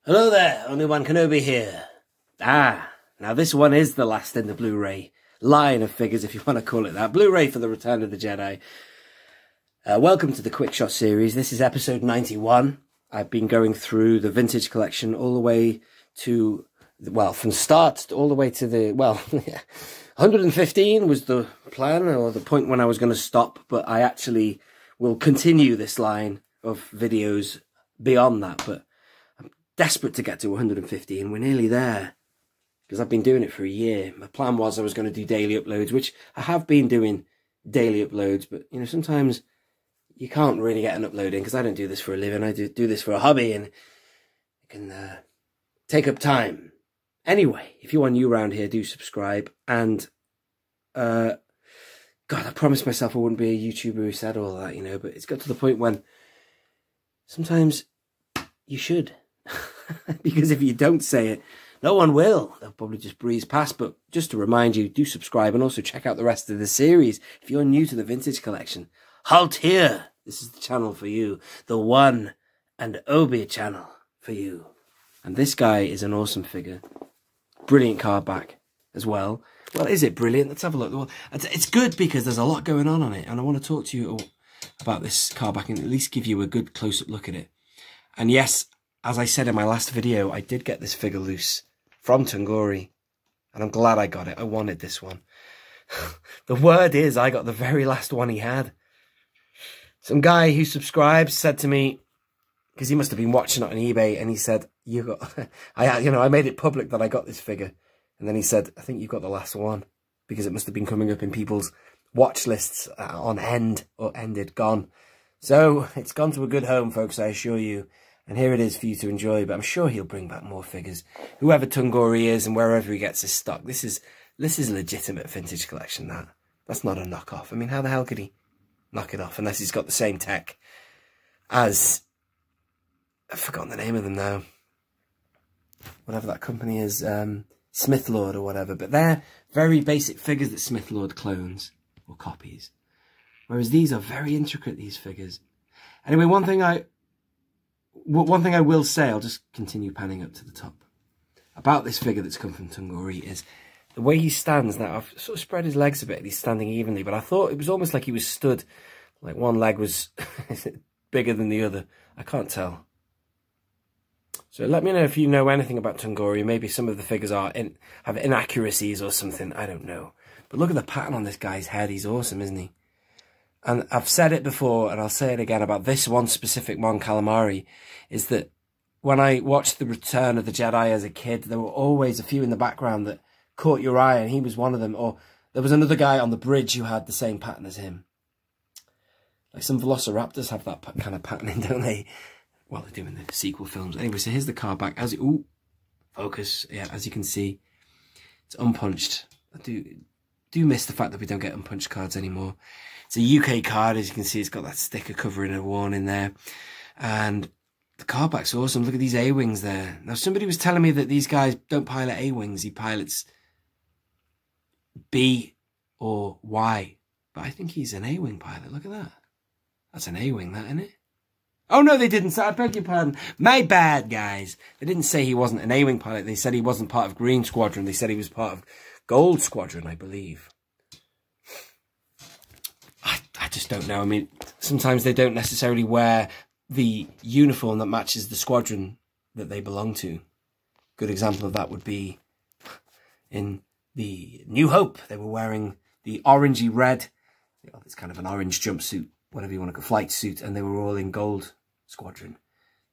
Hello there, only one Kenobi here. Now this one is the last in the Blu-ray line of figures, if you want to call it that. Blu-ray for the Return of the Jedi. Welcome to the Quick Shot series. This is episode 91. I've been going through the vintage collection all the way to, well, from start all the way to the, well, 115 was the plan, or the point when I was going to stop, but I actually will continue this line of videos beyond that, but desperate to get to 150, and we're nearly there because I've been doing it for a year. My plan was I was going to do daily uploads, which I have been doing daily uploads, but you know, sometimes you can't really get an upload in because I don't do this for a living. I do this for a hobby, and it can take up time. Anyway, if you are new around here, do subscribe. And God, I promised myself I wouldn't be a YouTuber who said all that, you know, but it's got to the point when sometimes you should. Because if you don't say it, no one will. They'll probably just breeze past. But just to remind you, do subscribe and also check out the rest of the series. If you're new to the vintage collection, halt here. This is the channel for you. The one and only channel for you. And this guy is an awesome figure. Brilliant card back as well. Well, is it brilliant? Let's have a look. Well, it's good because there's a lot going on it. And I want to talk to you about this card back and at least give you a good close-up look at it. And yes, as I said in my last video, I did get this figure loose from Tungori, and I'm glad I got it. I wanted this one. The word is I got the very last one he had. Some guy who subscribes said to me, because he must have been watching it on eBay, and he said, "You got," I made it public that I got this figure, and then he said, "I think you've got the last one," because it must have been coming up in people's watch lists on end or ended, gone. So it's gone to a good home, folks, I assure you. And here it is for you to enjoy, but I'm sure he'll bring back more figures. Whoever Tungori is and wherever he gets his stock, this is legitimate vintage collection, that's not a knockoff. I mean, how the hell could he knock it off unless he's got the same tech as, I've forgotten the name of them now, whatever that company is, Smith Lord or whatever, but they're very basic figures that Smith Lord clones or copies. Whereas these are very intricate, these figures. Anyway, one thing I will say, I'll just continue panning up to the top, about this figure that's come from Tungori is the way he stands now. I've sort of spread his legs a bit and he's standing evenly, but I thought it was almost like he was stood, like one leg was bigger than the other. I can't tell. So let me know if you know anything about Tungori. Maybe some of the figures have inaccuracies or something. I don't know. But look at the pattern on this guy's head. He's awesome, isn't he? And I've said it before, and I'll say it again about this one specific Mon Calamari, is that when I watched The Return of the Jedi as a kid, there were always a few in the background that caught your eye, and he was one of them. Or there was another guy on the bridge who had the same pattern as him. Like some Velociraptors have that kind of patterning, don't they? Well, they do in the sequel films. Anyway, so here's the card back. Ooh, focus. Yeah, as you can see, it's unpunched. I do miss the fact that we don't get unpunched cards anymore. It's a UK card, as you can see. It's got that sticker covering a worn in there. And the card back's awesome. Look at these A-Wings there. Now, somebody was telling me that these guys don't pilot A-Wings. He pilots B or Y. But I think he's an A-Wing pilot. Look at that. That's an A-Wing, that, isn't it? Oh, no, they didn't. I beg your pardon. My bad, guys. They didn't say he wasn't an A-Wing pilot. They said he wasn't part of Green Squadron. They said he was part of Gold Squadron, I believe. I just don't know. I mean, sometimes they don't necessarily wear the uniform that matches the squadron that they belong to. Good example of that would be in the New Hope. They were wearing the orangey red, it's kind of an orange jumpsuit, whatever you want to call, flight suit, and they were all in Gold Squadron.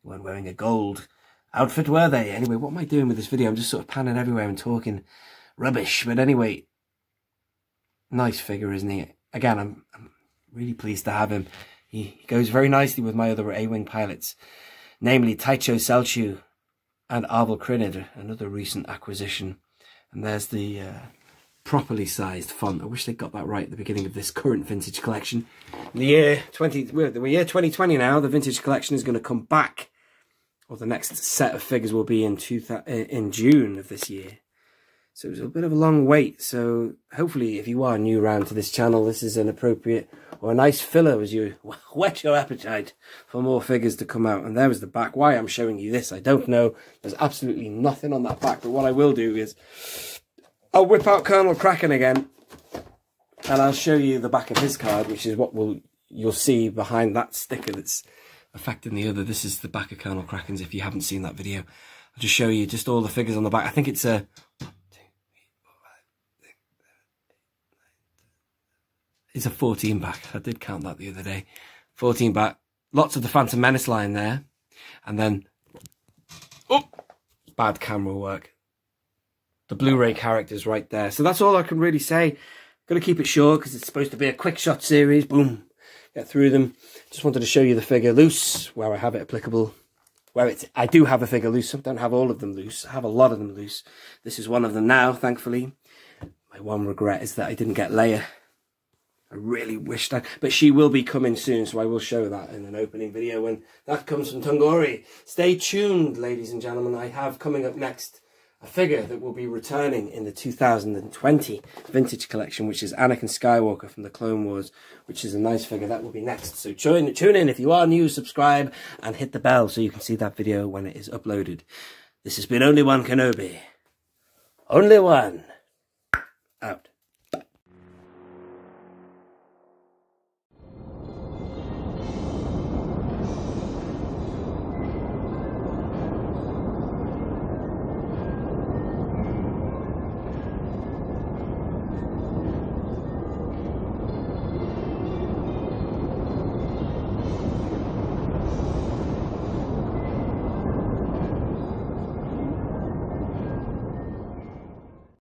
They weren't wearing a gold outfit, were they? Anyway, what am I doing with this video? I'm just sort of panning everywhere and talking rubbish. But anyway, nice figure, isn't he? Again, I'm really pleased to have him. He goes very nicely with my other A-Wing pilots, namely Taicho Selchu and Arvel Crinid, another recent acquisition. And there's the properly sized font. I wish they got that right at the beginning of this current vintage collection. In the year 2020 now, the vintage collection is going to come back, or the next set of figures will be in June of this year. So it was a bit of a long wait. So hopefully if you are new around to this channel, this is an appropriate or a nice filler as you whet your appetite for more figures to come out. And there was the back. Why I'm showing you this, I don't know. There's absolutely nothing on that back. But what I will do is I'll whip out Colonel Kraken again. And I'll show you the back of his card, which is what you'll see behind that sticker that's affecting the other. This is the back of Colonel Kraken's if you haven't seen that video. I'll just show you just all the figures on the back. I think it's a... It's a 14 back. I did count that the other day. 14 back. Lots of the Phantom Menace line there. And then... Oh! Bad camera work. The Blu-ray characters right there. So that's all I can really say. Going to keep it short because it's supposed to be a quick shot series. Boom. Get through them. Just wanted to show you the figure loose where I have it applicable. I do have a figure loose. I don't have all of them loose. I have a lot of them loose. This is one of them now, thankfully. My one regret is that I didn't get Leia. I really wished I... But she will be coming soon, so I will show that in an opening video when that comes from Tungori. Stay tuned, ladies and gentlemen. I have coming up next a figure that will be returning in the 2020 vintage collection, which is Anakin Skywalker from the Clone Wars, which is a nice figure. That will be next. So tune in. If you are new, subscribe and hit the bell so you can see that video when it is uploaded. This has been Only One Kenobi. Only one. Out.